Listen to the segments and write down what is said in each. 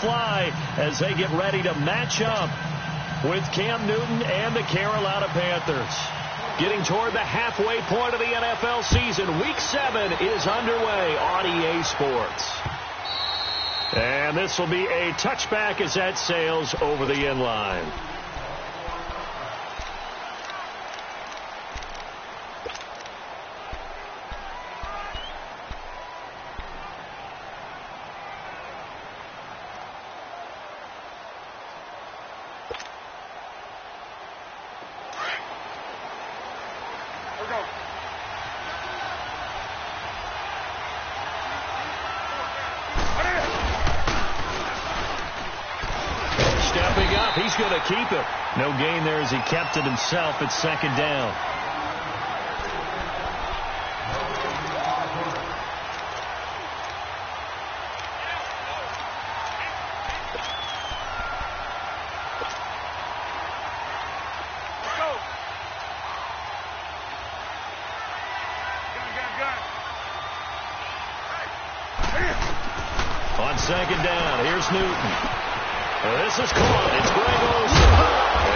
fly as they get ready to match up with Cam Newton and the Carolina Panthers. Getting toward the halfway point of the NFL season, Week 7 is underway on EA Sports. And this will be a touchback as that sails over the end line. Stepping up, he's going to keep it. No gain there as he kept it himself. It's second down. On second down, here's Newton. This is caught. It's Greg Olsen.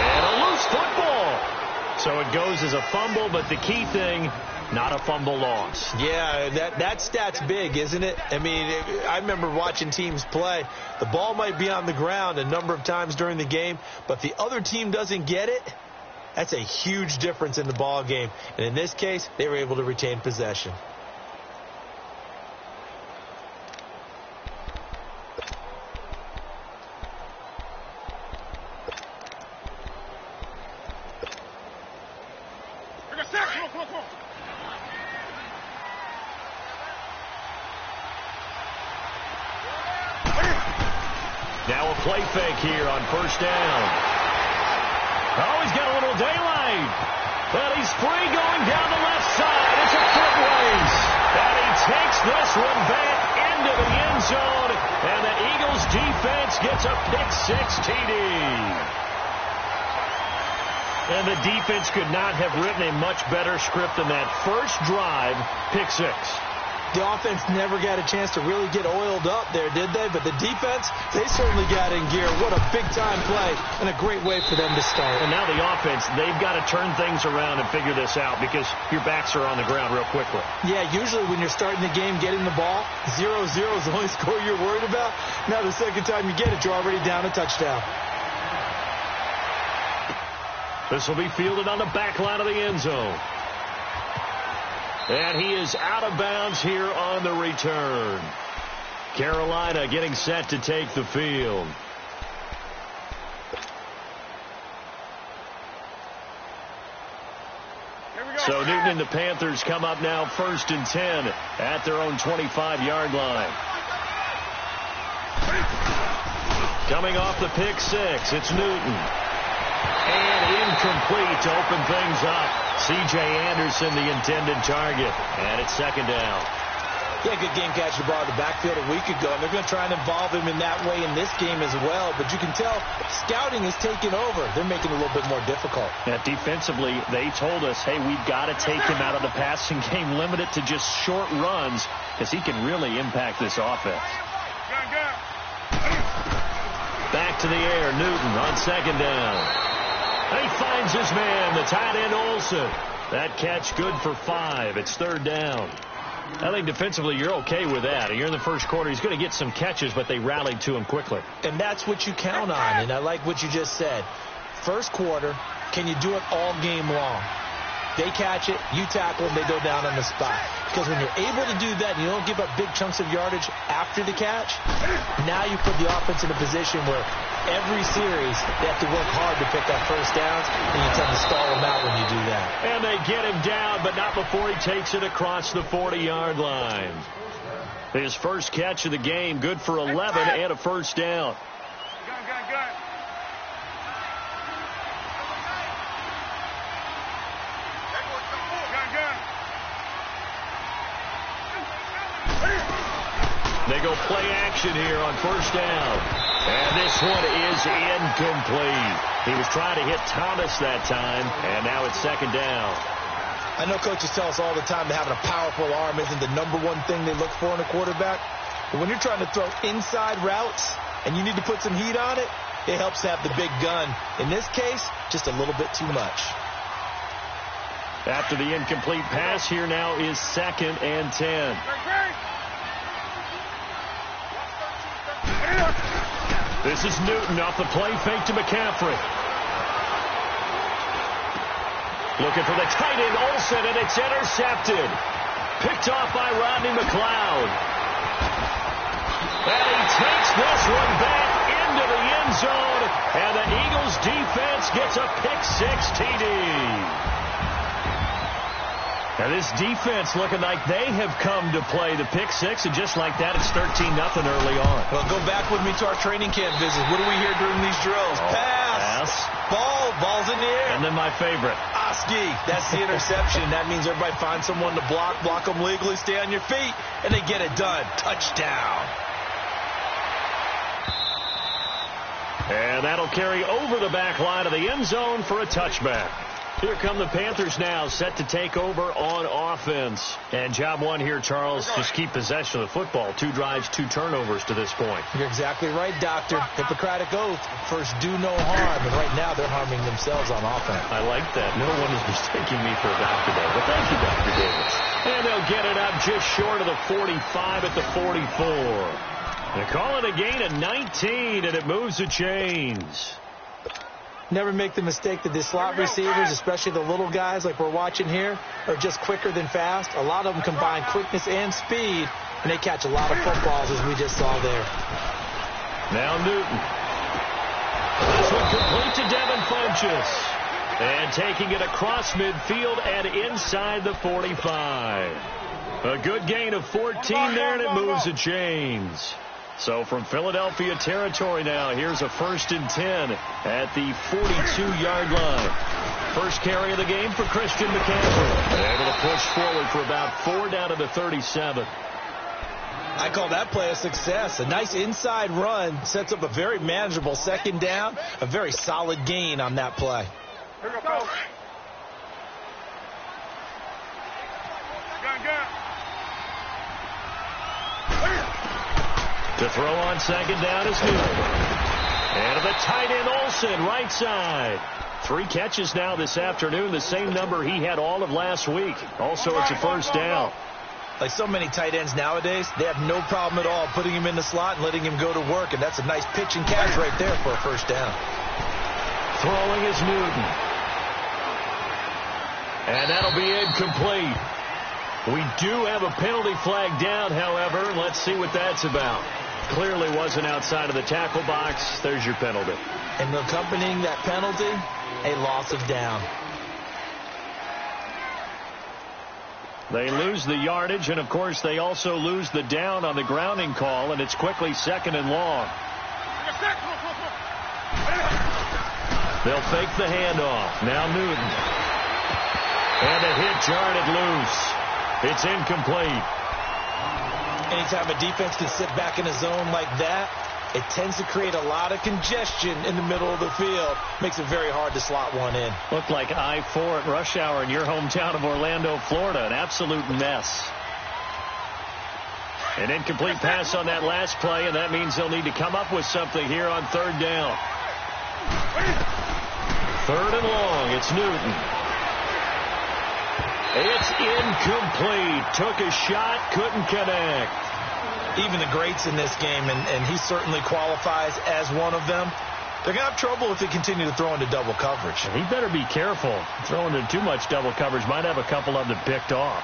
And a loose football. So it goes as a fumble, but the key thing, not a fumble loss. Yeah, that stat's big, isn't it? I mean, I remember watching teams play. The ball might be on the ground a number of times during the game, but if the other team doesn't get it, that's a huge difference in the ball game. And in this case, they were able to retain possession. Now a play fake here on first down. Oh, he's got a little daylight. But he's free going down the left side. It's a foot race. And he takes this one back into the end zone. And the Eagles defense gets a pick-6 TD. And the defense could not have written a much better script than that first drive, pick-6. The offense never got a chance to really get oiled up there, did they? But the defense, they certainly got in gear. What a big-time play and a great way for them to start. And now the offense, they've got to turn things around and figure this out because your backs are on the ground real quickly. Yeah, usually when you're starting the game, getting the ball, 0-0 is the only score you're worried about. Now the second time you get it, you're already down a touchdown. This will be fielded on the back line of the end zone. And he is out of bounds here on the return. Carolina getting set to take the field. So Newton and the Panthers come up now 1st and 10 at their own 25-yard line. Coming off the pick-6, it's Newton. And incomplete to open things up. C.J. Anderson, the intended target. And it's second down. Yeah, good game catch the ball in the backfield a week ago. And they're going to try and involve him in that way in this game as well. But you can tell scouting is taking over. They're making it a little bit more difficult. Yeah, defensively, they told us, hey, we've got to take him out of the passing game, limit it to just short runs because he can really impact this offense. Back to the air, Newton on second down. And he finds his man, the tight end Olsen. That catch good for 5. It's third down. I think defensively you're okay with that. You're in the first quarter. He's going to get some catches, but they rallied to him quickly. And that's what you count on, and I like what you just said. First quarter, can you do it all game long? They catch it, you tackle them, they go down on the spot. Because when you're able to do that and you don't give up big chunks of yardage after the catch, now you put the offense in a position where every series they have to work hard to pick up first downs, and you tend to stall them out when you do that. And they get him down, but not before he takes it across the 40-yard line. His first catch of the game, good for 11 and a first down. They go play action here on first down. And this one is incomplete. He was trying to hit Thomas that time, and now it's second down. I know coaches tell us all the time that having a powerful arm isn't the #1 thing they look for in a quarterback. But when you're trying to throw inside routes, and you need to put some heat on it, it helps to have the big gun. In this case, just a little bit too much. After the incomplete pass, here now is 2nd and 10. This is Newton off the play fake to McCaffrey. Looking for the tight end, Olsen, and it's intercepted. Picked off by Rodney McLeod. And he takes this one back into the end zone, and the Eagles defense gets a pick-6 TD. Now this defense looking like they have come to play the pick-6, and just like that, it's 13-0 early on. Well, go back with me to our training camp visits. What do we hear during these drills? Pass. Ball's in the air. And then my favorite. Oski. That's the interception. That means everybody finds someone to block them legally, stay on your feet, and they get it done. Touchdown. And that'll carry over the back line of the end zone for a touchback. Here come the Panthers now, set to take over on offense. And job one here, Charles, just keep possession of the football. 2 drives, 2 turnovers to this point. You're exactly right, Doctor. Hippocratic oath. First, do no harm. And right now, they're harming themselves on offense. I like that. No one is mistaking me for a doctor there. But thank you, Dr. Davis. And they'll get it up just short of the 45 at the 44. They call it a gain of 19, and it moves the chains. Never make the mistake that the slot receivers, especially the little guys like we're watching here, are just quicker than fast. A lot of them combine quickness and speed, and they catch a lot of footballs, as we just saw there. Now Newton. This one complete to Devin Funchess. And taking it across midfield and inside the 45. A good gain of 14 there, and it moves the chains. So from Philadelphia territory now, here's a 1st and 10 at the 42-yard line. First carry of the game for Christian McCaffrey. Able to push forward for about 4 down to the 37. I call that play a success. A nice inside run sets up a very manageable 2nd down, a very solid gain on that play. Here we go. To throw on 2nd down is Newton. And the tight end Olsen, right side. 3 catches now this afternoon, the same number he had all of last week. Also, it's a 1st down. Like so many tight ends nowadays, they have no problem at all putting him in the slot and letting him go to work, and that's a nice pitch and catch right there for a 1st down. Throwing is Newton. And that'll be incomplete. We do have a penalty flag down, however. Let's see what that's about. Clearly wasn't outside of the tackle box. There's your penalty. And accompanying that penalty, a loss of down. They lose the yardage, and, of course, they also lose the down on the grounding call, and it's quickly 2nd and long. They'll fake the handoff. Now Newton. And a hit jarred it loose. It's incomplete. Anytime a defense can sit back in a zone like that, it tends to create a lot of congestion in the middle of the field. Makes it very hard to slot one in. Looked like I-4 at rush hour in your hometown of Orlando, Florida. An absolute mess. An incomplete pass on that last play, and that means they'll need to come up with something here on 3rd down. 3rd and long. It's Newton. It's incomplete. Took a shot, couldn't connect. Even the greats in this game, and he certainly qualifies as one of them, they're going to have trouble if they continue to throw into double coverage. He better be careful. Throwing into too much double coverage might have a couple of them picked off.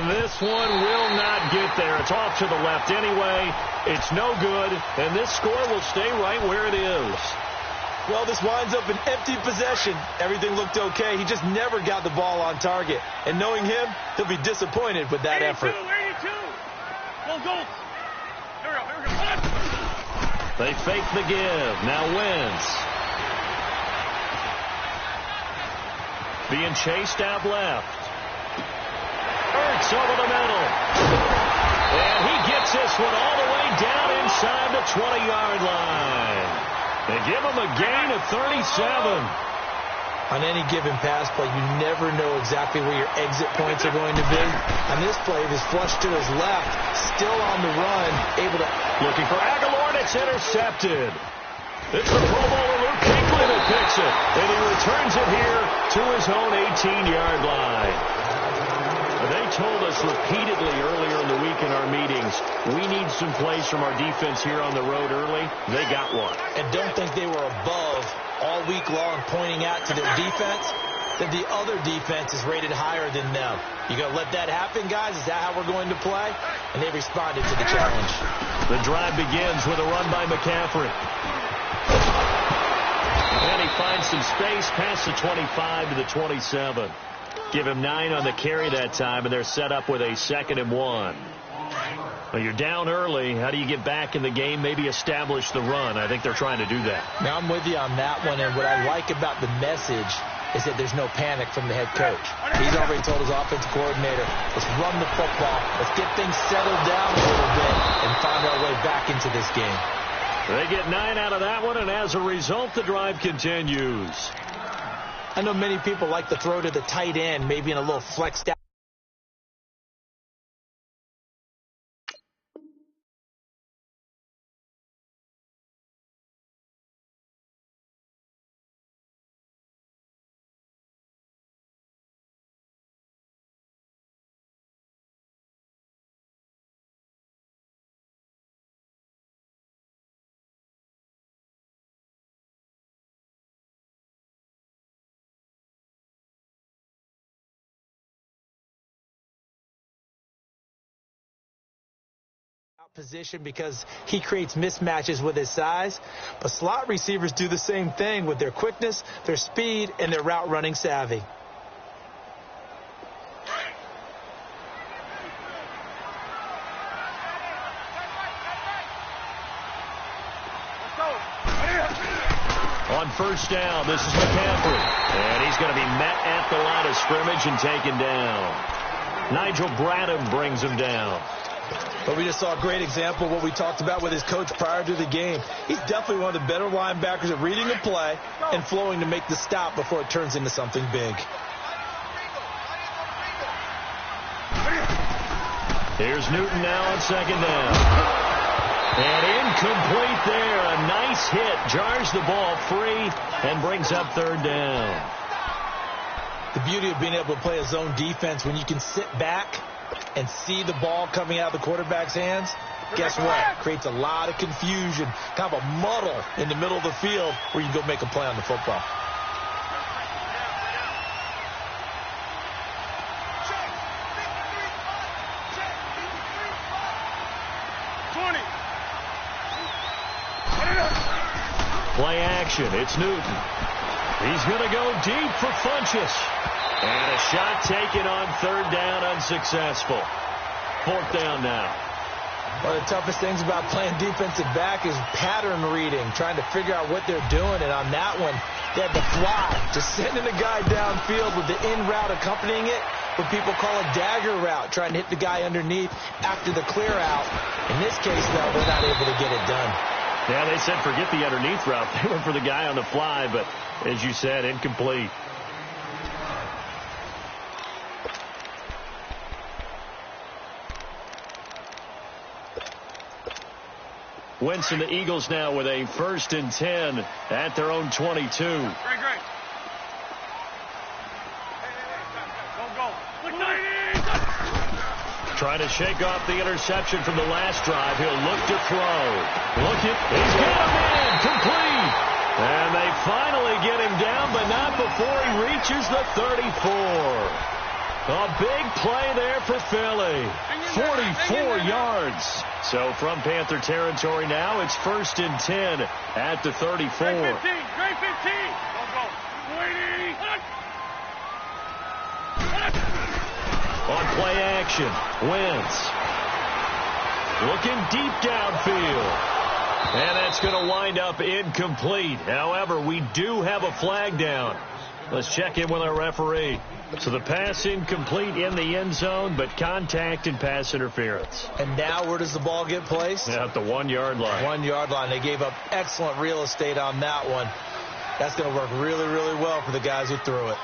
This one will not get there. It's off to the left anyway. It's no good, and this score will stay right where it is. Well, this winds up an empty possession. Everything looked okay. He just never got the ball on target. And knowing him, he'll be disappointed with that 82, effort. 82. Go, Gold. Here we go. They fake the give. Now Wentz. Being chased out left. Hurts over the middle. And he gets this one all the way down inside the 20-yard line. They give him a gain of 37. On any given pass play, you never know exactly where your exit points are going to be. On this play, he was flushed to his left, still on the run, able to... Looking for Aguilar, and it's intercepted. It's the Pro Bowler Luke Kuechly that picks it, and he returns it here to his own 18-yard line. They told us repeatedly earlier in the week in our meetings, we need some plays from our defense here on the road early. They got one. And don't think they were above all week long pointing out to their defense that the other defense is rated higher than them. You going to let that happen, guys? Is that how we're going to play? And they responded to the challenge. The drive begins with a run by McCaffrey. And he finds some space past the 25 to the 27. Give him 9 on the carry that time, and they're set up with a 2nd and 1. Well, you're down early. How do you get back in the game? Maybe establish the run. I think they're trying to do that. Now, I'm with you on that one, and what I like about the message is that there's no panic from the head coach. He's already told his offensive coordinator, let's run the football, let's get things settled down a little bit, and find our way back into this game. They get 9 out of that one, and as a result, the drive continues. I know many people like to throw to the tight end, maybe in a little flexed out. Position because he creates mismatches with his size, but slot receivers do the same thing with their quickness, their speed, and their route running savvy. On first down, this is McCaffrey, and he's going to be met at the line of scrimmage and taken down. Nigel Bradham brings him down. But we just saw a great example of what we talked about with his coach prior to the game. He's definitely one of the better linebackers at reading a play and flowing to make the stop before it turns into something big. Here's Newton now on 2nd down. And incomplete there. A nice hit. Jars the ball free and brings up 3rd down. The beauty of being able to play a zone defense when you can sit back and see the ball coming out of the quarterback's hands, guess what? Creates a lot of confusion, kind of a muddle in the middle of the field where you can go make a play on the football. Play action. It's Newton. He's going to go deep for Funchess. And a shot taken on 3rd down, unsuccessful. 4th down now. One of the toughest things about playing defensive back is pattern reading, trying to figure out what they're doing. And on that one, they had to fly, just sending the guy downfield with the in route accompanying it, what people call a dagger route, trying to hit the guy underneath after the clear out. In this case, though, they're not able to get it done. Yeah, they said forget the underneath route. They went for the guy on the fly, but as you said, incomplete. Wentz and the Eagles now with a 1st and 10 at their own 22. Great. Trying to shake off the interception from the last drive. He'll look to throw. He's got him in. Complete. And they finally get him down, but not before he reaches the 34. A big play there for Philly. 44 yards. So from Panther territory now, it's 1st and 10 at the 34. Great 15. Go. On play action, Wentz. Looking deep downfield. And that's going to wind up incomplete. However, we do have a flag down. Let's check in with our referee. So the pass incomplete in the end zone, but contact and pass interference. And now where does the ball get placed? At the 1 yard line. 1 yard line. They gave up excellent real estate on that one. That's going to work really, really well for the guys who threw it.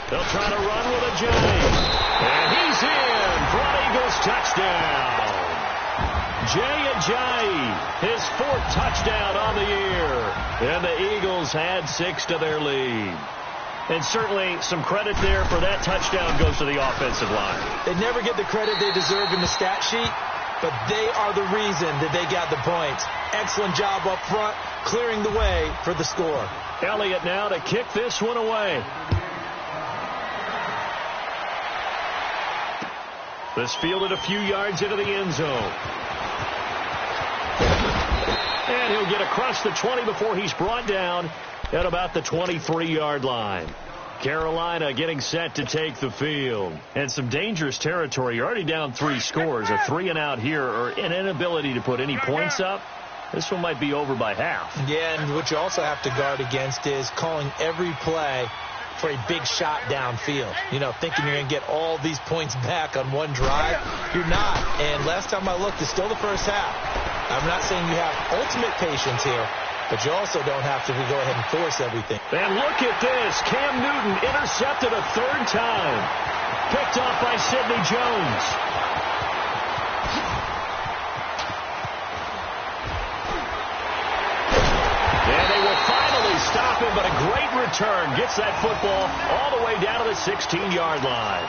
They'll try to run with a Giant. And he's in for an Eagles touchdown. Jay Ajayi, his 4th touchdown on the year. And the Eagles add 6 to their lead. And certainly some credit there for that touchdown goes to the offensive line. They never get the credit they deserve in the stat sheet, but they are the reason that they got the points. Excellent job up front, clearing the way for the score. Elliott now to kick this one away. This fielded a few yards into the end zone. And he'll get across the 20 before he's brought down at about the 23-yard line. Carolina getting set to take the field. And some dangerous territory. You're already down 3 scores. A 3-and-out here or an inability to put any points up. This one might be over by half. Yeah, and what you also have to guard against is calling every play for a big shot downfield. You know, thinking you're going to get all these points back on one drive. You're not. And last time I looked, it's still the first half. I'm not saying you have ultimate patience here, but you also don't have to go ahead and force everything. And look at this. Cam Newton intercepted a 3rd time. Picked off by Sidney Jones. And they will finally stop him, but a great return. Gets that football all the way down to the 16-yard line.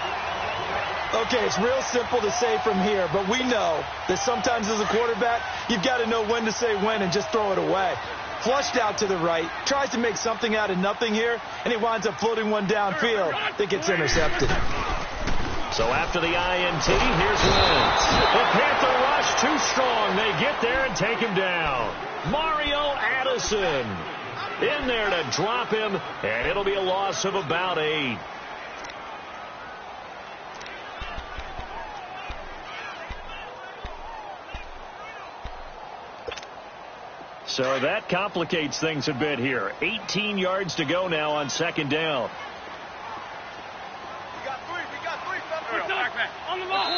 Okay, it's real simple to say from here, but we know that sometimes as a quarterback, you've got to know when to say when and just throw it away. Flushed out to the right, tries to make something out of nothing here, and he winds up floating one downfield that gets intercepted. So after the INT, here's Wentz. The Panther rush too strong. They get there and take him down. Mario Addison in there to drop him, and it'll be a loss of about 8. So that complicates things a bit here. 18 yards to go now on 2nd down. We got three. On the ball.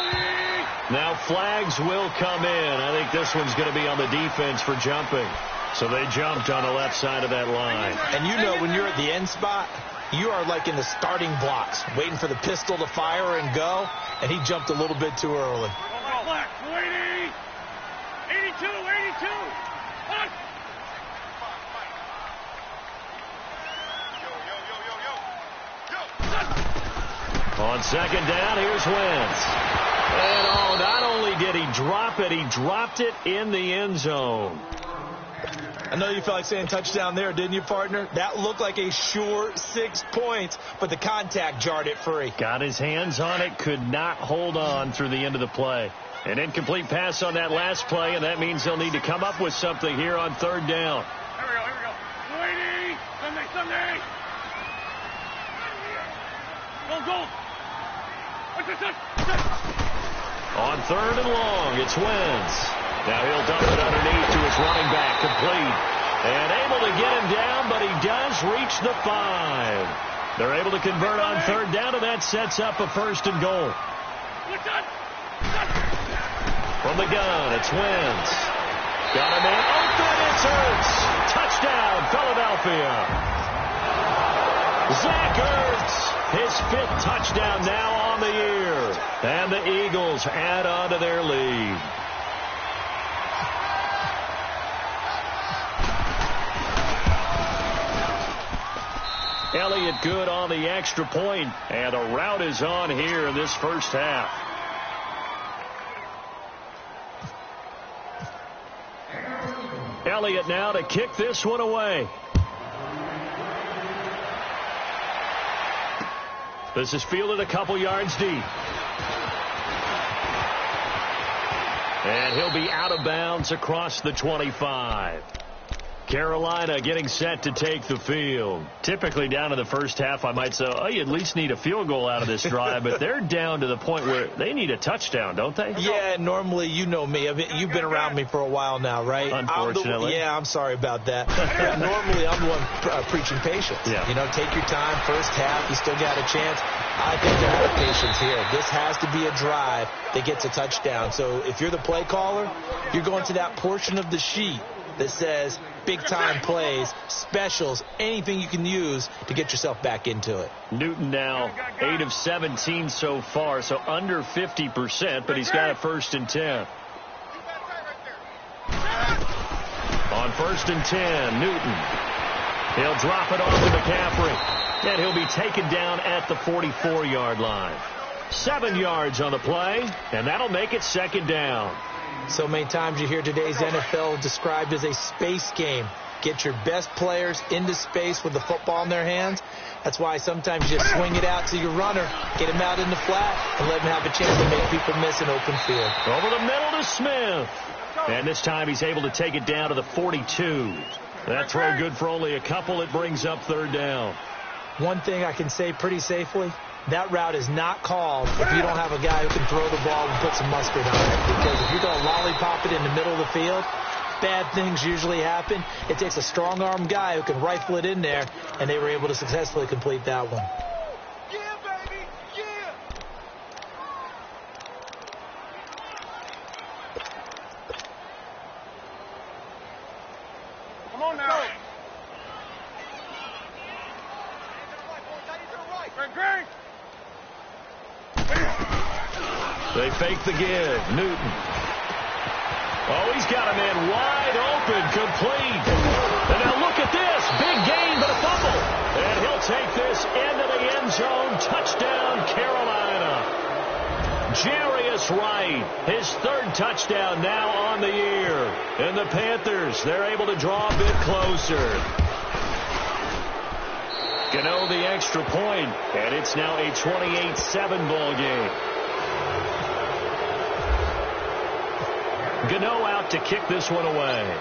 Now flags will come in. I think this one's going to be on the defense for jumping. So they jumped on the left side of that line. And you know when you're at the end spot, you are like in the starting blocks, waiting for the pistol to fire and go, and he jumped a little bit too early. 82. On 2nd down, here's Wentz. And not only did he drop it, he dropped it in the end zone. I know you felt like saying touchdown there, didn't you, partner? That looked like a sure 6 points, but the contact jarred it free. Got his hands on it, could not hold on through the end of the play. An incomplete pass on that last play, and that means they'll need to come up with something here on 3rd down. Here we go. Sunday. Go. On 3rd and long, it's Wentz. Now he'll dump it underneath to his running back, complete. And able to get him down, but he does reach the 5. They're able to convert on 3rd down, and that sets up a 1st and goal. From the gun, it's Wentz. Got a man open, it's Ertz. Touchdown, Philadelphia. Zach Ertz, his 5th touchdown now on the year. And the Eagles add on to their lead. Elliott good on the extra point, and the route is on here in this first half. Elliott now to kick this one away. This is fielded a couple yards deep. And he'll be out of bounds across the 25. Carolina getting set to take the field. Typically down to the first half, I might say, oh, you at least need a field goal out of this drive, but they're down to the point where they need a touchdown, don't they? Yeah, normally, you know me. I mean, you've been around me for a while now, right? Unfortunately. I'm sorry about that. Normally, I'm the one preaching patience. Yeah. You know, take your time. First half, you still got a chance. I think they're out of patience here. This has to be a drive that gets a touchdown. So if you're the play caller, you're going to that portion of the sheet that says big-time plays, specials, anything you can use to get yourself back into it. Newton now 8 of 17 so far, so under 50%, but he's got a 1st and 10. On 1st and 10, Newton. He'll drop it off to McCaffrey, and he'll be taken down at the 44-yard line. 7 yards on the play, and that'll make it 2nd down. So many times you hear today's NFL described as a space game. Get your best players into space with the football in their hands. That's why sometimes you just swing it out to your runner, get him out in the flat, and let him have a chance to make people miss an open field. Over the middle to Smith. And this time he's able to take it down to the 42. That throw good for only a couple. It brings up 3rd down. One thing I can say pretty safely, that route is not called if you don't have a guy who can throw the ball and put some mustard on it. Because if you're going to lollipop it in the middle of the field, bad things usually happen. It takes a strong-arm guy who can rifle it in there, and they were able to successfully complete that one. Yeah, baby, yeah. Come on now. Great. They fake the give. Newton. Oh, he's got a man wide open, complete. And now look at this. Big gain, but a fumble. And he'll take this into the end zone. Touchdown, Carolina. Jarius Wright, his 3rd touchdown now on the year. And the Panthers, they're able to draw a bit closer. Gano the extra point, and it's now a 28-7 ball game. Gano out to kick this one away.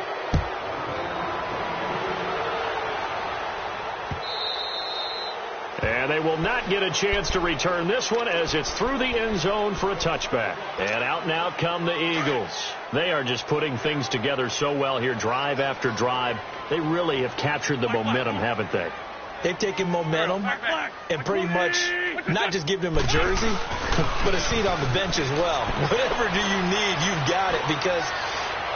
And they will not get a chance to return this one as it's through the end zone for a touchback. And out come the Eagles. They are just putting things together so well here, drive after drive. They really have captured the momentum, haven't they? They've taken momentum and pretty much not just given him a jersey, but a seat on the bench as well. Whatever do you need, you've got it, because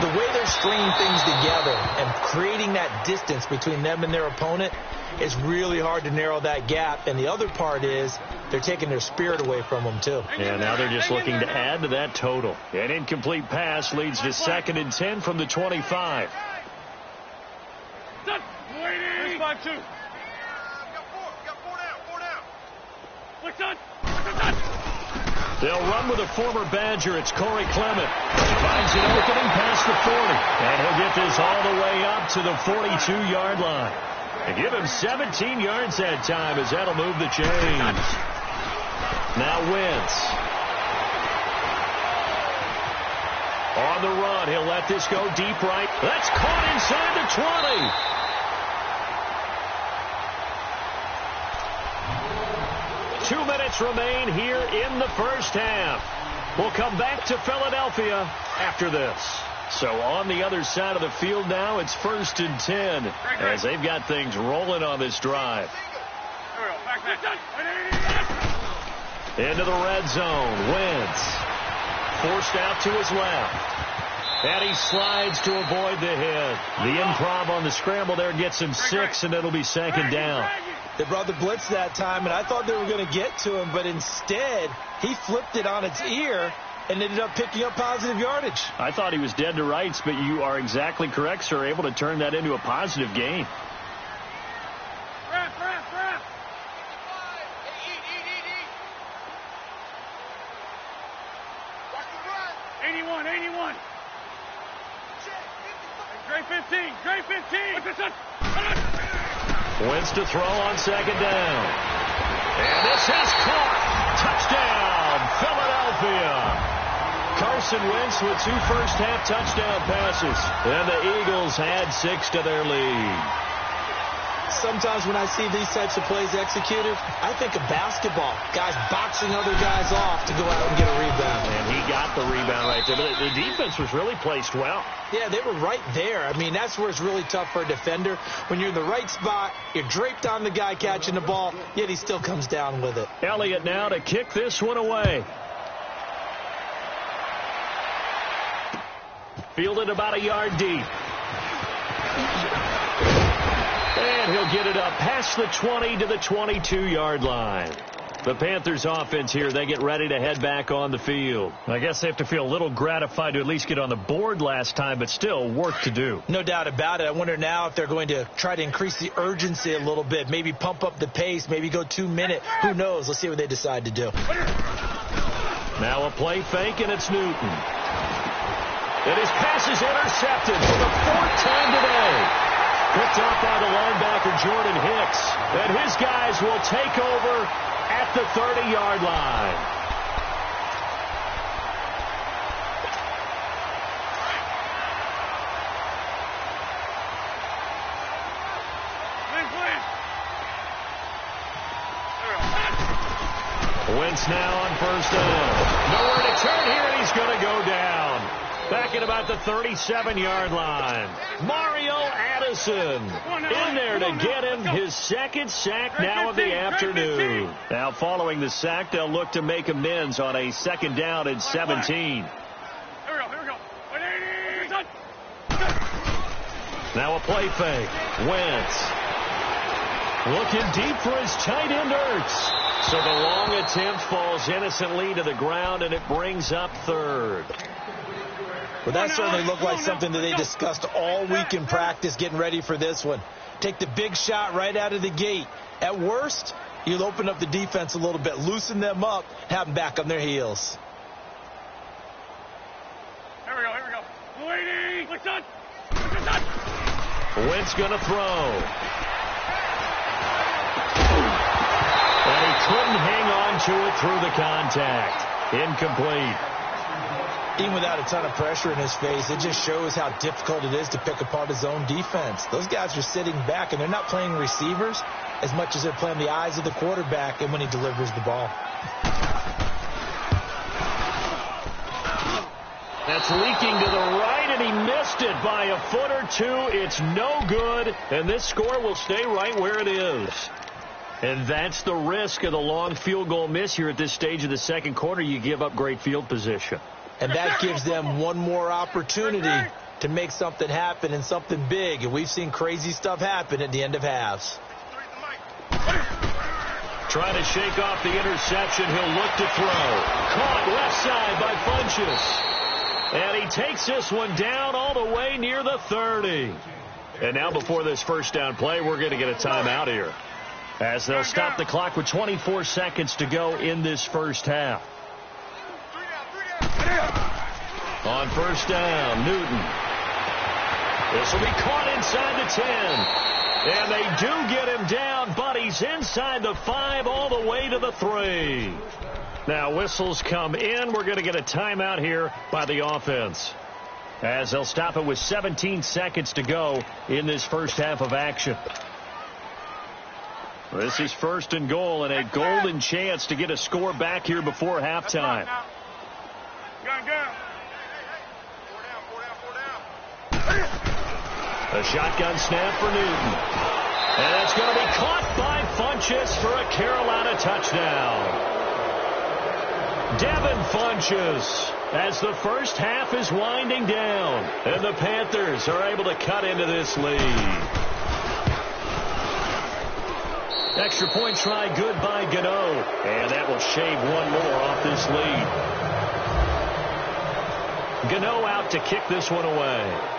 the way they're stringing things together and creating that distance between them and their opponent is really hard to narrow that gap. And the other part is they're taking their spirit away from them, too. Yeah, now they're just looking to add to that total. An incomplete pass leads to 2nd and 10 from the 25. Waiting. 5-2. They'll run with a former Badger. It's Corey Clement. Finds an opening past the 40. And he'll get this all the way up to the 42-yard line. And give him 17 yards that time as that'll move the chains. Now Wentz. On the run, he'll let this go deep right. That's caught inside the 20. 2 minutes remain here in the first half. We'll come back to Philadelphia after this. So on the other side of the field now, it's 1st and 10 as they've got things rolling on this drive. Into the red zone. Wentz forced out to his left. And he slides to avoid the hit. The improv on the scramble there gets him 6, and it'll be 2nd down. They brought the blitz that time, and I thought they were going to get to him, but instead he flipped it on its ear and ended up picking up positive yardage. I thought he was dead to rights, but you are exactly correct, sir, able to turn that into a positive gain. 81. Gray 15. Wentz to throw on 2nd down. And this is caught. Touchdown, Philadelphia. Carson Wentz with 2 first-half touchdown passes. And the Eagles add 6 to their lead. Sometimes when I see these types of plays executed, I think of basketball. Guys boxing other guys off to go out and get a rebound. And he got the rebound right there. But the defense was really placed well. Yeah, they were right there. I mean, that's where it's really tough for a defender. When you're in the right spot, you're draped on the guy catching the ball, yet he still comes down with it. Elliott now to kick this one away. Fielded about a yard deep. And he'll get it up past the 20 to the 22-yard line. The Panthers offense here, they get ready to head back on the field. I guess they have to feel a little gratified to at least get on the board last time, but still work to do. No doubt about it. I wonder now if they're going to try to increase the urgency a little bit, maybe pump up the pace, maybe go 2-minute. Who knows? Let's see what they decide to do. Now a play fake, and it's Newton. And his pass is intercepted for the 4th time today. Picked off by the linebacker, Jordan Hicks. And his guys will take over at the 30-yard line. Wentz now on first down. Nowhere to turn here, and he's going to go down. Back at about the 37-yard line. Mario Addison in there to get him his 2nd sack now of the afternoon. Now following the sack, they'll look to make amends on a 2nd down and 17. Here we go. Now a play fake. Wentz looking deep for his tight end Ertz. So the long attempt falls innocently to the ground, and it brings up 3rd. Well, that certainly looked like something that they discussed all week in practice getting ready for this one. Take the big shot right out of the gate. At worst, you'll open up the defense a little bit, loosen them up, have them back on their heels. Here we go. Waiting. What's on? Wentz going to throw. And he couldn't hang on to it through the contact. Incomplete. Even without a ton of pressure in his face, it just shows how difficult it is to pick apart his own defense. Those guys are sitting back, and they're not playing receivers as much as they're playing the eyes of the quarterback and when he delivers the ball. That's leaking to the right, and he missed it by a foot or two. It's no good, and this score will stay right where it is. And that's the risk of the long field goal miss here at this stage of the 2nd quarter. You give up great field position. And that gives them one more opportunity to make something happen and something big. And we've seen crazy stuff happen at the end of halves. Trying to shake off the interception. He'll look to throw. Caught left side by Funchess. And he takes this one down all the way near the 30. And now before this first down play, we're going to get a timeout here, as they'll stop the clock with 24 seconds to go in this first half. On first down, Newton. This will be caught inside the 10. And they do get him down, but he's inside the 5 all the way to the 3. Now whistles come in. We're going to get a timeout here by the offense, as they'll stop it with 17 seconds to go in this first half of action. This is 1st and goal, and a golden chance to get a score back here before halftime. A shotgun snap for Newton. And it's going to be caught by Funchess for a Carolina touchdown. Devin Funchess, as the first half is winding down, and the Panthers are able to cut into this lead. Extra point try good by Gano, and that will shave one more off this lead. Gano out to kick this one away.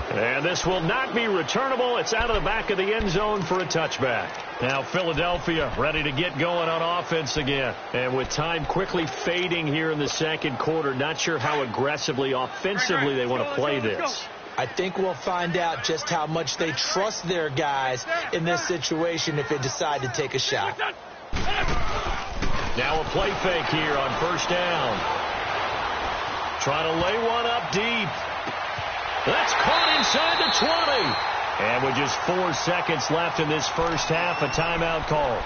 And this will not be returnable. It's out of the back of the end zone for a touchback. Now Philadelphia ready to get going on offense again. And with time quickly fading here in the 2nd quarter, not sure how aggressively, offensively they want to play this. I think we'll find out just how much they trust their guys in this situation if they decide to take a shot. Now a play fake here on first down. Trying to lay one up deep. That's caught inside the 20. And with just 4 seconds left in this first half, a timeout call.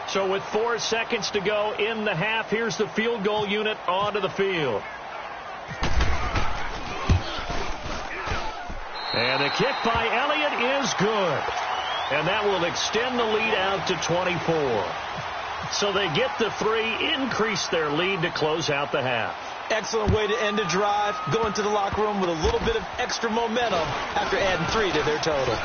So with 4 seconds to go in the half, here's the field goal unit onto the field. And the kick by Elliott is good. And that will extend the lead out to 24. So they get the 3, increase their lead to close out the half. Excellent way to end a drive. Go into the locker room with a little bit of extra momentum after adding 3 to their total.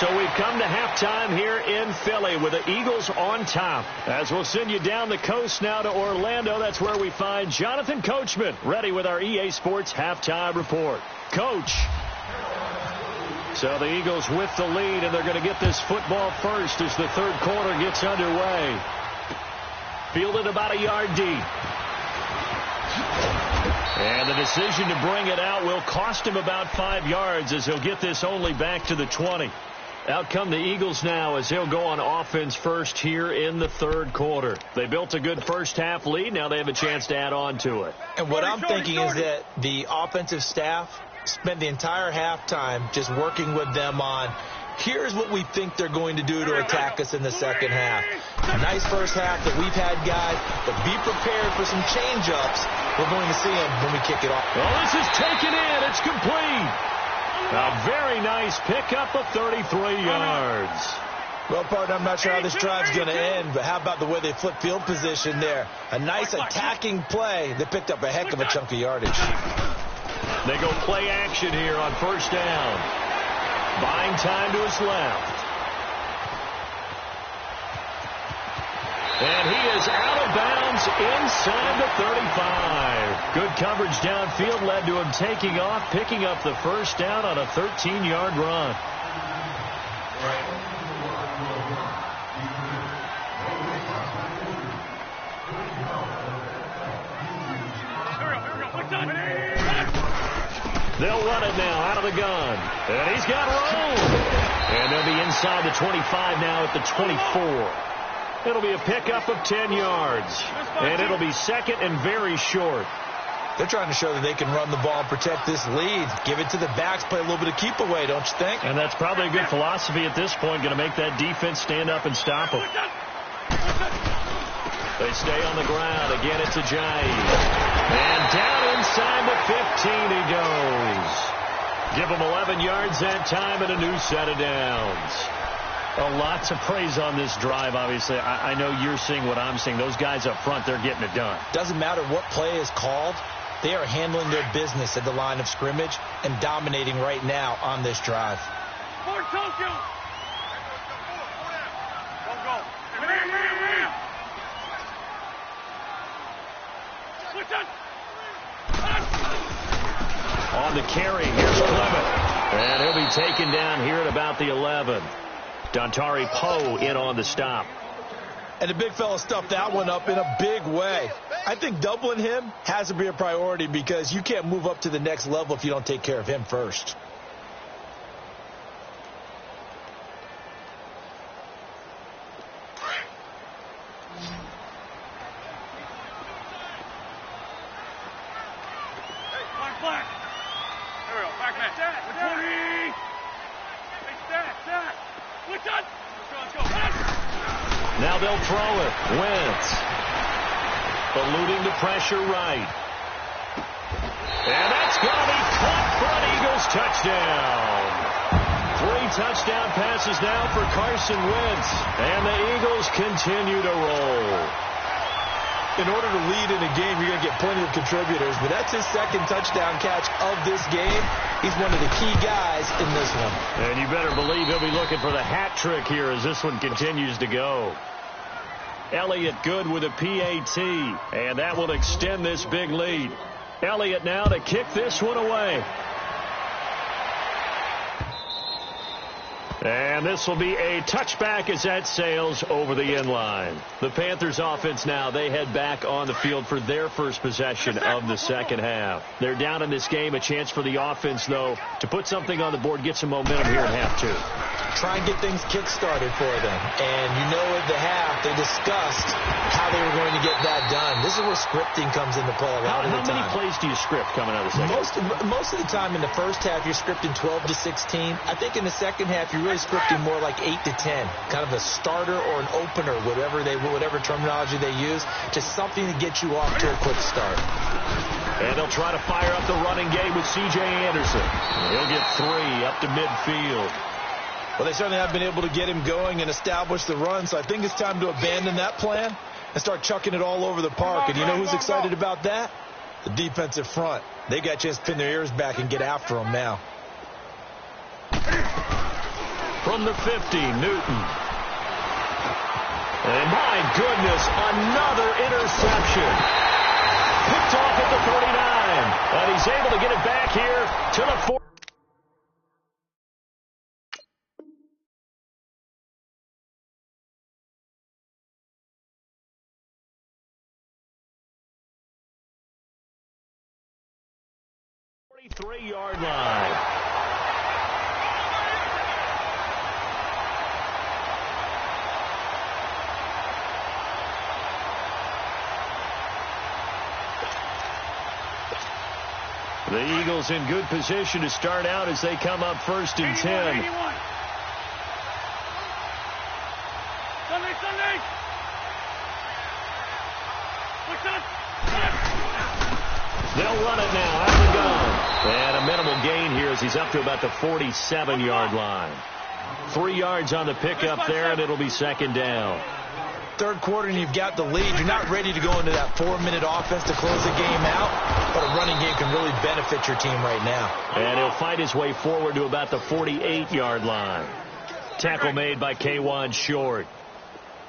So we've come to halftime here in Philly with the Eagles on top. As we'll send you down the coast now to Orlando, that's where we find Jonathan Coachman ready with our EA Sports halftime report. Coach. So the Eagles with the lead, and they're going to get this football first as the third quarter gets underway. Fielded about a yard deep. And the decision to bring it out will cost him about 5 yards as he'll get this only back to the 20. Out come the Eagles now as they'll go on offense first here in the third quarter. They built a good first half lead. Now they have a chance to add on to it. And what I'm thinking is that the offensive staff spent the entire halftime just working with them on, here's what we think they're going to do to attack us in the second half. Nice first half that we've had, guys, but be prepared for some change-ups. We're going to see them when we kick it off. Well, this is taken in. It's complete. A very nice pickup of 33 yards. Well, partner, I'm not sure how this drive's going to end, but how about the way they flip field position there? A nice attacking play. They picked up a heck of a chunk of yardage. They go play action here on first down. Buying time to his left. And he is out of bounds inside the 35. Good coverage downfield led to him taking off, picking up the first down on a 13-yard run. They'll run it now out of the gun. And he's got room. And they'll be inside the 25 now at the 24. It'll be a pickup of 10 yards. And it'll be second and very short. They're trying to show that they can run the ball and protect this lead. Give it to the backs, play a little bit of keep away, don't you think? And that's probably a good philosophy at this point. Going to make that defense stand up and stop them. They stay on the ground. Again, it's Ajayi. And down inside the 15 he goes. Give him 11 yards that time and a new set of downs. Well, lots of praise on this drive, obviously. I know you're seeing what I'm seeing. Those guys up front, they're getting it done. Doesn't matter what play is called. They are handling their business at the line of scrimmage and dominating right now on this drive. On the carry, here's Clement. And he'll be taken down here at about the 11. Dontari Poe in on the stop. And the big fella stuffed that one up in a big way. I think doubling him has to be a priority because you can't move up to the next level if you don't take care of him first. Now they'll throw it. Wentz. Eluding the pressure right. And that's going to be caught for an Eagles touchdown. 3 touchdown passes now for Carson Wentz. And the Eagles continue to roll. In order to lead in a game, you're going to get plenty of contributors, but that's his second touchdown catch of this game. He's one of the key guys in this one. And you better believe he'll be looking for the hat trick here as this one continues to go. Elliott good with a PAT, and that will extend this big lead. Elliott now to kick this one away. And this will be a touchback as that sails over the end line. The Panthers offense now, they head back on the field for their first possession of the second half. They're down in this game. A chance for the offense, though, to put something on the board, get some momentum here in half two. Try and get things kick-started for them. And you know at the half, they discussed how they were going to get that done. This is where scripting comes into play a lot of the time. How many plays do you script coming out of the second half? Most of the time in the first half, you're scripting 12 to 16. I think in the second half, you're really scripting more like 8 to 10. Kind of a starter or an opener, whatever terminology they use, just something to get you off to a quick start. And they'll try to fire up the running game with C.J. Anderson. He'll get 3 up to midfield. Well, they certainly have been able to get him going and establish the run, so I think it's time to abandon that plan and start chucking it all over the park. And you know who's excited about that? The defensive front. They got a chance to pin their ears back and get after him now. From the 50, Newton. And my goodness, another interception. Picked off at the 39. And he's able to get it back here to the 40. Three-yard line. The Eagles in good position to start out as they come up first and 10. 81. Sunday. They'll run it now out the gun. And a minimal gain here as he's up to about the 47-yard line. 3 yards on the pickup there, and it'll be second down. Third quarter and you've got the lead. You're not ready to go into that 4-minute offense to close the game out, but a running game can really benefit your team right now. And he'll fight his way forward to about the 48-yard line. Tackle made by K'Wan Short.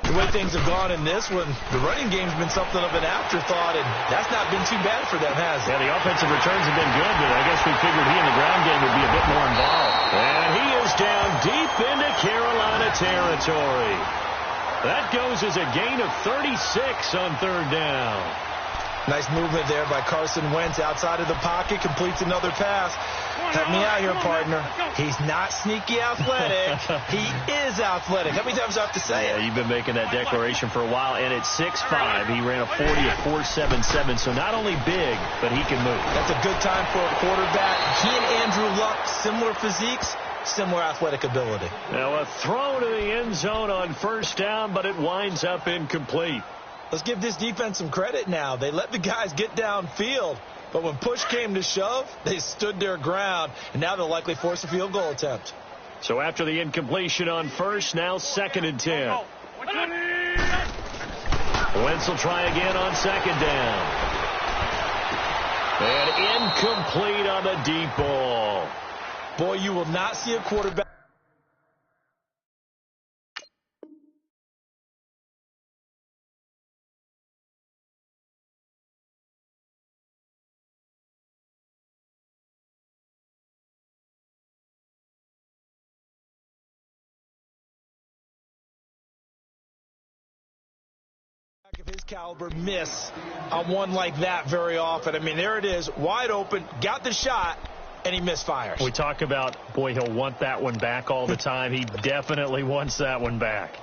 The way things have gone in this one, the running game's been something of an afterthought, and that's not been too bad for them, has it? Yeah, the offensive returns have been good, but I guess we figured he in the ground game would be a bit more involved. And he is down deep into Carolina territory. That goes as a gain of 36 on third down. Nice movement there by Carson Wentz outside of the pocket, completes another pass. Help me out here, partner. He's not sneaky athletic. He is athletic. How many times do I have to say it? Yeah, you've been making that declaration for a while, and at 6'5", he ran a 40 at 4.77, so not only big, but he can move. That's a good time for a quarterback. He and Andrew Luck, similar physiques, similar athletic ability. Now a throw to the end zone on first down, but it winds up incomplete. Let's give this defense some credit now. They let the guys get downfield, but when push came to shove, they stood their ground, and now they'll likely force a field goal attempt. So after the incompletion on first, now second and 10. Wentz will try again on second down. And incomplete on the deep ball. Boy, you will not see a quarterback. Of his caliber miss on one like that very often. I mean, there it is, wide open, got the shot, and he misfires. We talk about, boy, he'll want that one back all the time. He definitely wants that one back.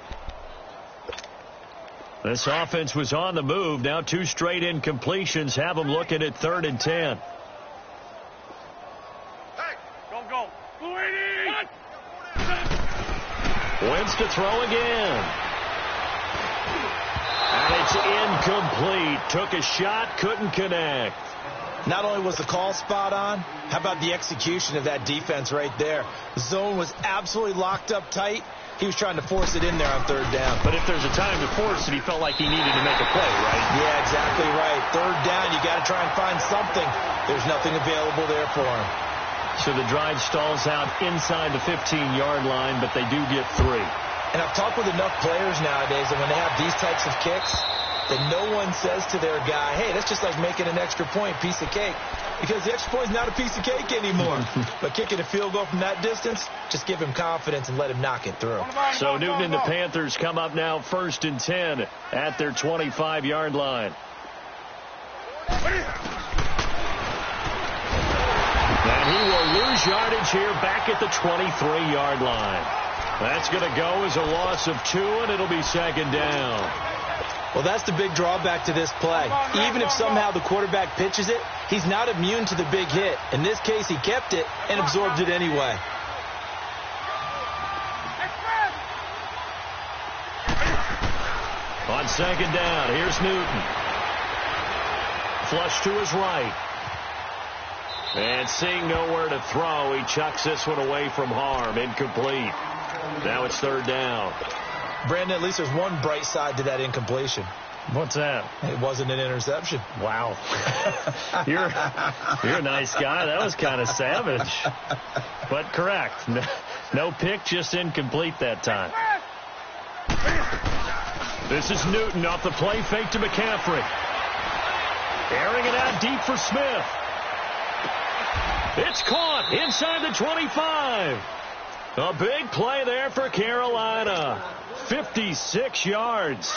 This offense was on the move. Now 2 straight incompletions have them looking at third and 10. Go. Wentz to throw again. And it's incomplete. Took a shot, couldn't connect. Not only was the call spot on, how about the execution of that defense right there? The zone was absolutely locked up tight. He was trying to force it in there on third down. But if there's a time to force it, he felt like he needed to make a play, right? Yeah, exactly right. Third down, you got to try and find something. There's nothing available there for him. So the drive stalls out inside the 15-yard line, but they do get 3. And I've talked with enough players nowadays, and when they have these types of kicks, that no one says to their guy, hey, that's just like making an extra point, piece of cake. Because the extra point is not a piece of cake anymore. But kicking a field goal from that distance, just give him confidence and let him knock it through. So Newton and the Panthers come up now 1st and 10 at their 25-yard line. And he will lose yardage here back at the 23-yard line. That's going to go as a loss of 2, and it'll be 2nd down. Well, that's the big drawback to this play. Even if somehow the quarterback pitches it, he's not immune to the big hit. In this case, he kept it and absorbed it anyway. On 2nd down, here's Newton. Flush to his right. And seeing nowhere to throw, he chucks this one away from harm. Incomplete. Now it's 3rd down. Brandon, at least there's one bright side to that incompletion. What's that? It wasn't an interception. Wow. You're a nice guy. That was kind of savage. But correct. No pick, just incomplete that time. This is Newton off the play fake to McCaffrey. Airing it out deep for Smith. It's caught inside the 25. A big play there for Carolina. 56 yards.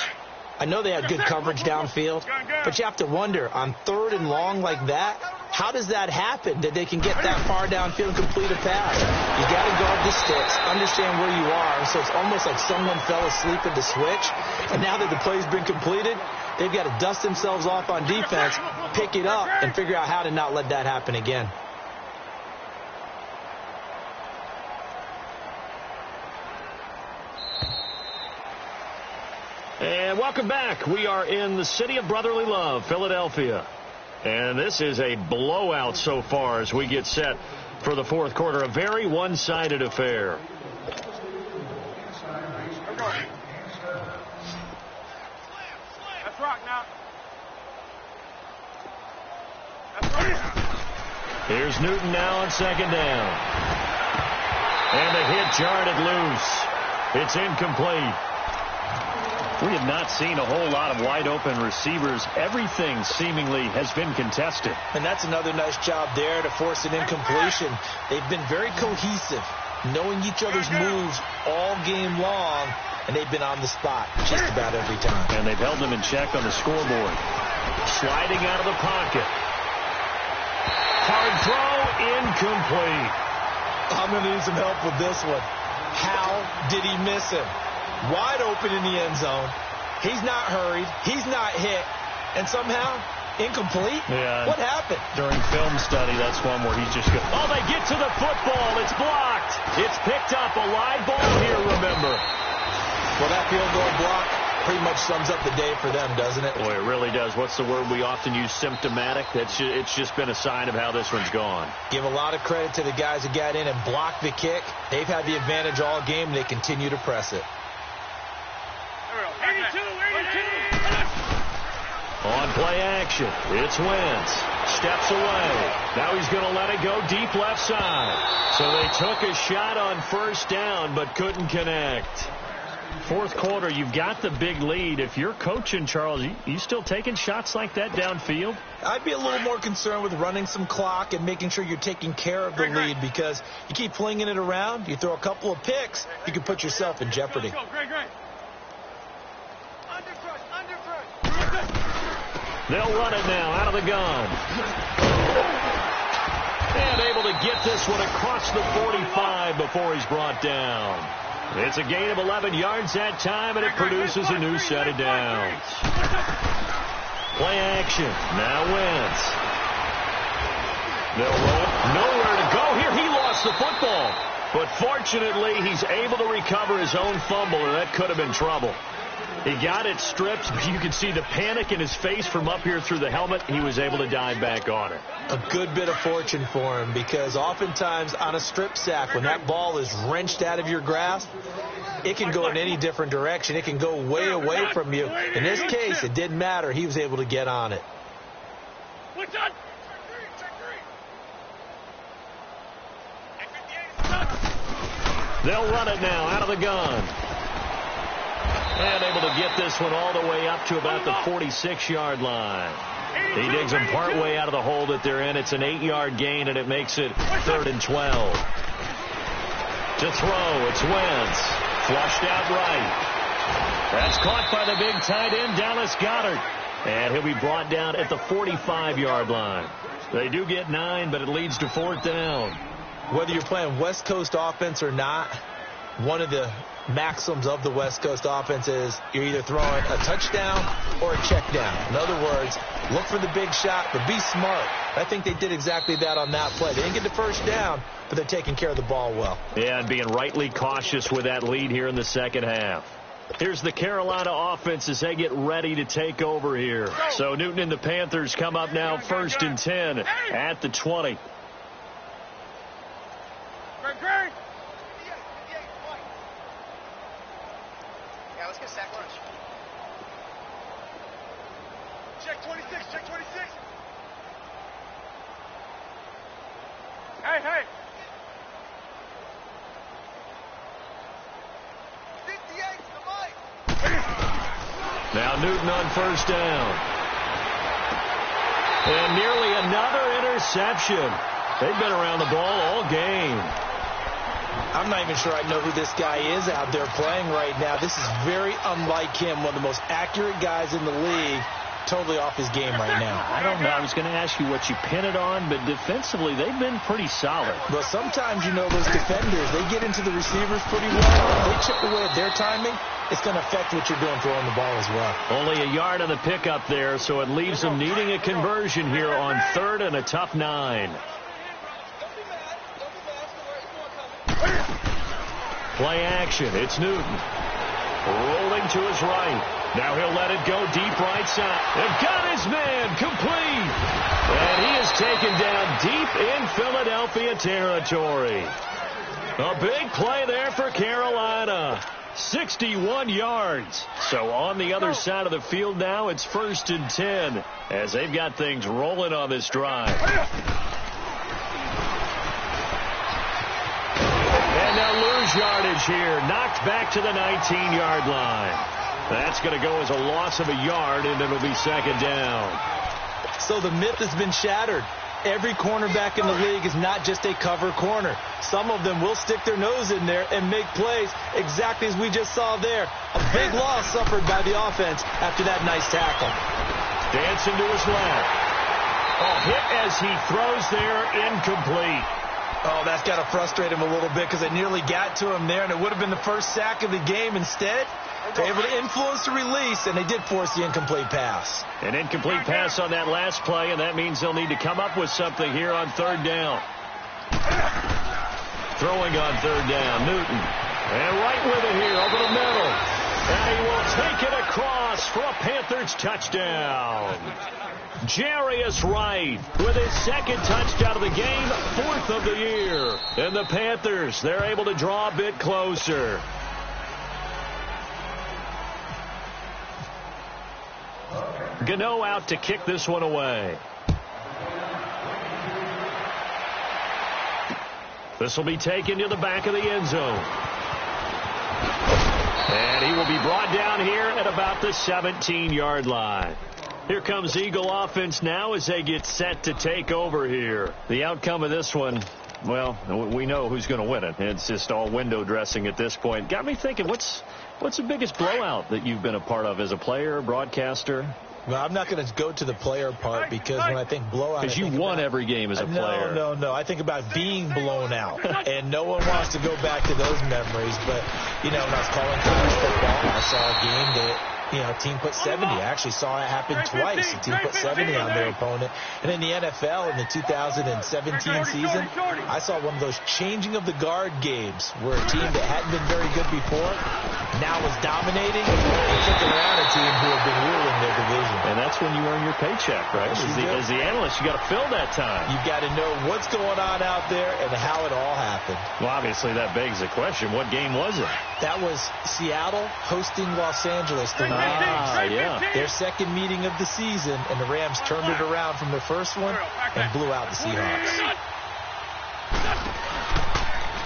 I know they had good coverage downfield, but you have to wonder, on 3rd and long like that, how does that happen, that they can get that far downfield and complete a pass? You got to guard the sticks, understand where you are, so it's almost like someone fell asleep at the switch, and now that the play's been completed, they've got to dust themselves off on defense, pick it up, and figure out how to not let that happen again. And welcome back. We are in the city of brotherly love, Philadelphia. And this is a blowout so far as we get set for the 4th quarter. A very one-sided affair. That's rock now. Here's Newton now on 2nd down. And the hit jarred it loose. It's incomplete. We have not seen a whole lot of wide-open receivers. Everything seemingly has been contested. And that's another nice job there to force an incompletion. They've been very cohesive, knowing each other's moves all game long, and they've been on the spot just about every time. And they've held them in check on the scoreboard. Sliding out of the pocket. Hard throw, incomplete. I'm going to need some help with this one. How did he miss him? Wide open in the end zone. He's not hurried. He's not hit. And somehow, incomplete? Yeah. What happened? During film study, that's one where he's just oh, they get to the football. It's blocked. It's picked up. A live ball here, remember. Well, that field goal block pretty much sums up the day for them, doesn't it? Boy, it really does. What's the word we often use? Symptomatic. It's just been a sign of how this one's gone. Give a lot of credit to the guys who got in and blocked the kick. They've had the advantage all game, and they continue to press it. 82. On play action, it's Wentz. Steps away. Now he's going to let it go deep left side. So they took a shot on 1st down, but couldn't connect. 4th quarter, you've got the big lead. If you're coaching, Charles, you still taking shots like that downfield? I'd be a little more concerned with running some clock and making sure you're taking care of the lead, because you keep flinging it around, you throw a couple of picks, you can put yourself in jeopardy. Great. They'll run it now out of the gun. And able to get this one across the 45 before he's brought down. It's a gain of 11 yards that time, and it produces a new set of downs. Play action. Now Wentz. They'll roll it. Nowhere to go here. He lost the football. But fortunately, he's able to recover his own fumble, and that could have been trouble. He got it stripped. You can see the panic in his face from up here through the helmet. He was able to dive back on it. A good bit of fortune for him, because oftentimes on a strip sack, when that ball is wrenched out of your grasp, it can go in any different direction. It can go way away from you. In this case, it didn't matter. He was able to get on it. They'll run it now out of the gun. And able to get this one all the way up to about the 46-yard line. He digs them part way out of the hole that they're in. It's an 8-yard gain, and it makes it 3rd and 12. To throw, it's Wentz. Flushed out right. That's caught by the big tight end, Dallas Goedert. And he'll be brought down at the 45-yard line. They do get 9, but it leads to 4th down. Whether you're playing West Coast offense or not, one of the maxims of the West Coast offense is you're either throwing a touchdown or a check down. In other words, look for the big shot, but be smart. I think they did exactly that on that play. They didn't get the first down, but they're taking care of the ball well. Yeah, and being rightly cautious with that lead here in the second half. Here's the Carolina offense as they get ready to take over here. So Newton and the Panthers come up now 1st and 10 at the 20. Yeah, let's get sack lunch. Check 26, check 26. Hey, hey. 58, the mic. Now Newton on 1st down. And nearly another interception. They've been around the ball all game. I'm not even sure I know who this guy is out there playing right now. This is very unlike him, one of the most accurate guys in the league, totally off his game right now. I don't know. I was going to ask you what you pin it on, but defensively, they've been pretty solid. But sometimes, you know, those defenders, they get into the receivers pretty well. If they chip away at their timing, it's going to affect what you're doing throwing the ball as well. Only a yard on the pickup there, so it leaves them needing a conversion here on 3rd and a tough 9. Play action. It's Newton. Rolling to his right. Now he'll let it go deep right side. They've got his man complete. And he is taken down deep in Philadelphia territory. A big play there for Carolina. 61 yards. So on the other side of the field now, it's 1st and 10 as they've got things rolling on this drive. And they'll lose yardage here. Knocked back to the 19-yard line. That's going to go as a loss of a yard, and it'll be 2nd down. So the myth has been shattered. Every cornerback in the league is not just a cover corner. Some of them will stick their nose in there and make plays exactly as we just saw there. A big loss suffered by the offense after that nice tackle. Dancing to his left. A hit as he throws there, incomplete. Oh, that's got to frustrate him a little bit because they nearly got to him there, and it would have been the first sack of the game. Instead, they're able to influence the release, and they did force the incomplete pass. An incomplete pass on that last play, and that means they'll need to come up with something here on 3rd down. Throwing on 3rd down, Newton. And right with it here, over the middle. And he will take it across for a Panthers touchdown. Jarius Wright with his 2nd touchdown of the game, 4th of the year. And the Panthers, they're able to draw a bit closer. Gano out to kick this one away. This will be taken to the back of the end zone. And he will be brought down here at about the 17-yard line. Here comes Eagle offense now as they get set to take over here. The outcome of this one, well, we know who's going to win it. It's just all window dressing at this point. Got me thinking, what's the biggest blowout that you've been a part of as a player, broadcaster? Well, I'm not going to go to the player part because when I think blowout, because you won every game as a player. No. I think about being blown out, and no one wants to go back to those memories. But, you know, when I was calling college football, I saw a game that, you know, a team put 70. I actually saw it happen twice. A team put 70 on their opponent. And in the NFL, in the 2017 season, I saw one of those changing of the guard games where a team that hadn't been very good before now was dominating and took around a team who had been ruling their division. And that's when you earn your paycheck, right? As the analyst, you got to fill that time. You've got to know what's going on out there and how it all happened. Well, obviously, that begs the question, what game was it? That was Seattle hosting Los Angeles. Yeah. Their second meeting of the season, and the Rams turned it around from their first one and blew out the Seahawks.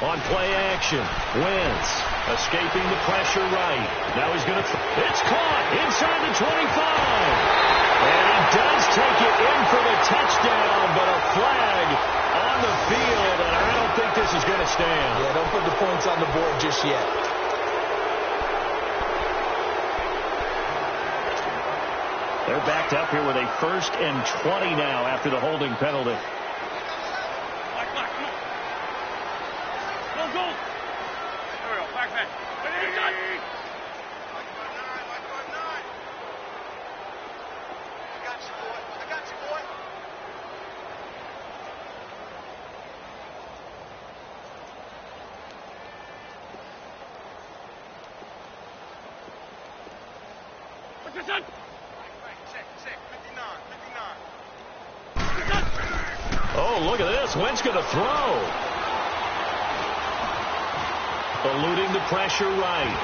On play action, Wentz escaping the pressure right. Now he's going to it's caught inside the 25. And he does take it in for the touchdown, but a flag on the field, and I don't think this is going to stand. Yeah, don't put the points on the board just yet. They're backed up here with a 1st and 20 now after the holding penalty. Oh, look at this. Wentz going to throw. Eluding the pressure right.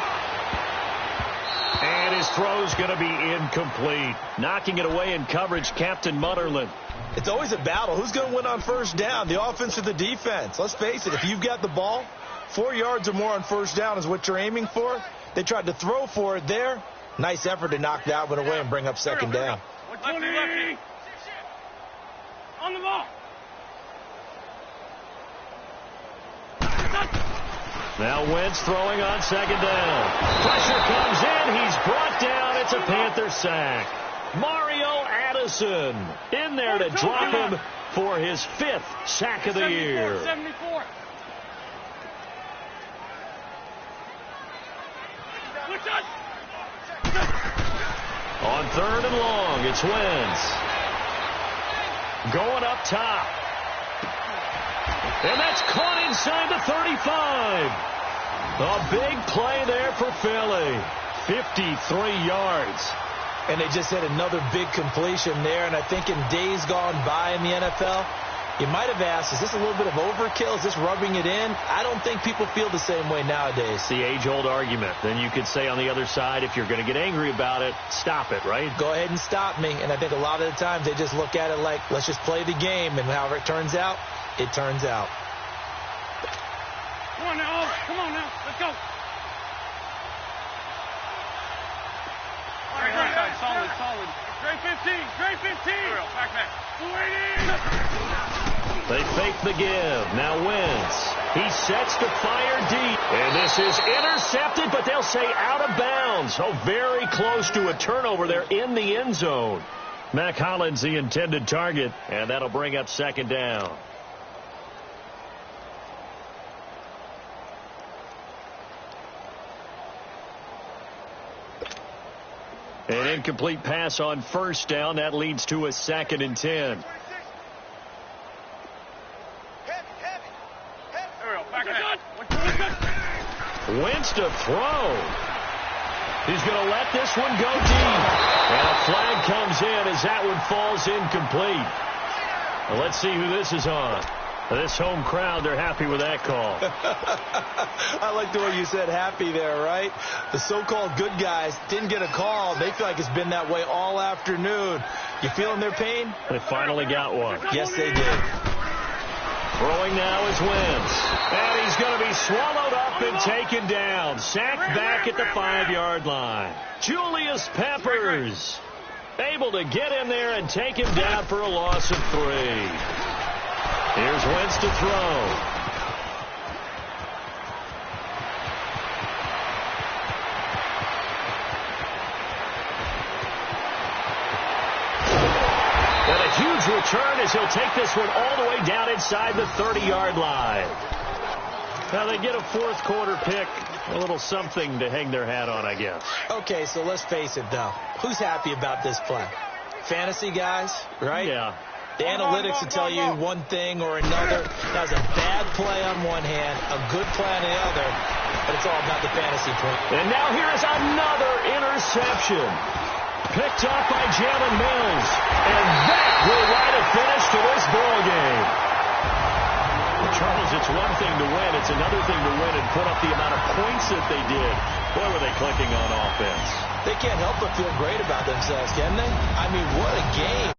And his throw's going to be incomplete. Knocking it away in coverage, Captain Mutterland. It's always a battle. Who's going to win on first down, the offense or the defense? Let's face it, if you've got the ball, 4 yards or more on first down is what you're aiming for. They tried to throw for it there. Nice effort to knock that one away and bring up second down. Lefty. On the ball. Now Wentz throwing on second down. Pressure comes in. He's brought down. It's a Panther sack. Mario Addison in there to drop him for his 5th sack of the year. 74. On 3rd and long, it's Wentz. Going up top. And that's caught inside the 35. A big play there for Philly. 53 yards. And they just had another big completion there. And I think in days gone by in the NFL, you might have asked, is this a little bit of overkill? Is this rubbing it in? I don't think people feel the same way nowadays. The age-old argument. Then you could say on the other side, if you're going to get angry about it, stop it, right? Go ahead and stop me. And I think a lot of the times they just look at it like, let's just play the game. And however it turns out, it turns out. Come on now. Come on now. Let's go. All right, solid. Straight 15. Back. They fake the give. Now Wentz. He sets to fire deep. And this is intercepted, but they'll say out of bounds. So very close to a turnover there in the end zone. Mac Hollins the intended target, and that'll bring up second down. An incomplete pass on first down. That leads to a 2nd and 10. Wentz to throw. He's going to let this one go deep. And a flag comes in as that one falls incomplete. Well, let's see who this is on. This home crowd, they're happy with that call. I like the way you said happy there, right? The so-called good guys didn't get a call. They feel like it's been that way all afternoon. You feeling their pain? They finally got one. Yes, they did. Throwing now is Wentz. And he's going to be swallowed up and taken down. Sacked back at the 5-yard line. Julius Peppers able to get in there and take him down for a loss of 3. Here's Wentz to throw. And a huge return as he'll take this one all the way down inside the 30-yard line. Now they get a 4th quarter pick. A little something to hang their hat on, I guess. Okay, so let's face it, though. Who's happy about this play? Fantasy guys, right? Yeah. The analytics will tell you one thing or another. That was a bad play on one hand, a good play on the other, but it's all about the fantasy point. And now here is another interception. Picked off by Jalen Mills. And that will write a finish to this ball game. Charles, it's one thing to win. It's another thing to win and put up the amount of points that they did. Boy, were they clicking on offense. They can't help but feel great about themselves, can they? I mean, what a game.